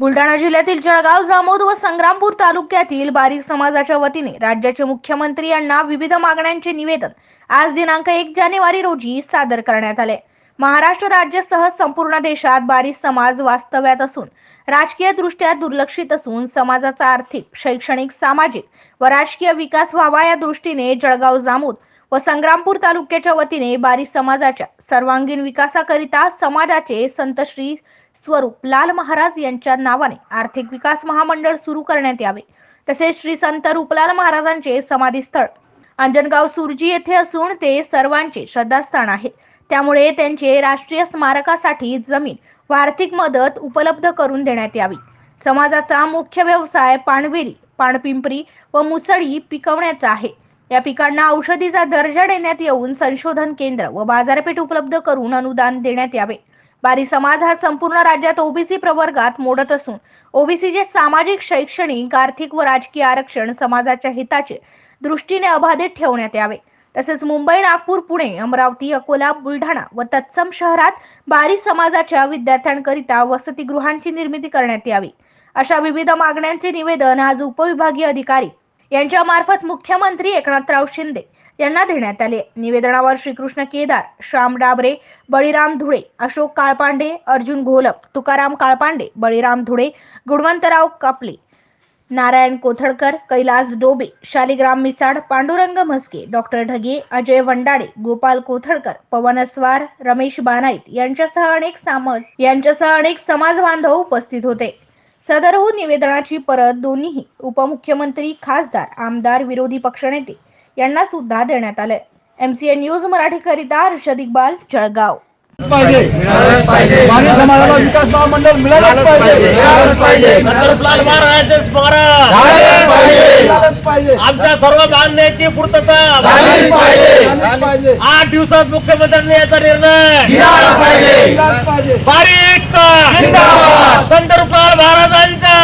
बुलढाणा जिल्ह्यातील जळगाव, जामोद व संग्रामपूर तालुक्यातील बारी समाजाच्या वतीने राज्याचे मुख्यमंत्री यांना विविध मागण्यांचे निवेदन आज दिनांक 1 जानेवारी रोजी सादर करण्यात आले। महाराष्ट्र राज्यासह संपूर्ण देशात बारी समाज वास्तव्यात असून राजकीय दृष्ट्या दुर्लक्षित असून समाजाचा आर्थिक, शैक्षणिक, सामाजिक व राजकीय विकास व्हावा या दृष्टीने जळगाव, जामोद व संग्रामपूर तालुक्याच्या वतीने बारी समाजाच्या सर्वांगीण विकासाकरिता समाजाचे संत श्री स्वरूप लाल महाराज यांच्या नावाने आर्थिक विकास महामंडळ सुरू करण्यात यावे। तसेच श्री संत रूपलाल महाराजांचे समाधी स्थळ अंजनगाव सुरजी येथे असून ते सर्वांचे श्रद्धास्थान आहे। त्यामुळे त्यांचे राष्ट्रीय स्मारकासाठी जमीन व आर्थिक मदत उपलब्ध करून देण्यात यावी। समाजाचा मुख्य व्यवसाय पानवेली, पानपिंपरी व मुसळी पिकवण्याचा आहे। या पिकांना औषधीचा दर्जा देण्यात येऊन संशोधन केंद्र व बाजारपेठ उपलब्ध करून अनुदान देण्यात यावे। बारी समाज हा संपूर्ण राज्यात ओबीसी प्रवर्गात मोडत असून ओबीसीचे सामाजिक, शैक्षणिक, आर्थिक व राजकीय आरक्षण समाजाच्या हिताचे दृष्टीने अबाधित ठेवण्यात यावे। तसेच मुंबई, नागपूर, पुणे, अमरावती, अकोला, बुलढाणा व तत्सम शहरात बारी समाजाच्या विद्यार्थ्यांकरिता वसतिगृहांची निर्मिती करण्यात यावी। अशा विविध मागण्यांचे निवेदन आज उपविभागीय अधिकारी यांच्या मार्फत मुख्यमंत्री एकनाथराव शिंदे यांना देण्यात आले। निवेदनावर श्रीकृष्ण केदार, श्याम डाबरे, बळीराम धुळे, अशोक काळपांडे, अर्जुन घोलप, तुकाराम काळपांडे, बळीराम धुळे, गुणवंतराव कापले, नारायण कोथळकर, कैलास डोबे, शालिग्राम मिसाड, पांडुरंग म्हस्के, डॉक्टर ढगे, अजय वंडाडे, गोपाल कोथळकर, पवन अस्वार, रमेश बानाईत यांच्यासह अनेक समाज बांधव उपस्थित होते। सदरहून निवेदनाची प्रत दोन्ही उपमुख्यमंत्री, खासदार, आमदार, विरोधी पक्षनेते यांना सुद्धा देण्यात आले। MCN न्यूज मराठी करिता अर्शद इक्बाल, जळगाव। बारी समाजाला विकास महामंडळ मिळालंच पाहिजे। रूपलाल महाराजांचे स्मारक आमच्या सर्व मागण्यांची पूर्तता 8 दिवसात मुख्यमंत्र्यांनी याचा निर्णय बारी एकता, संत रूपलाल महाराजांच्या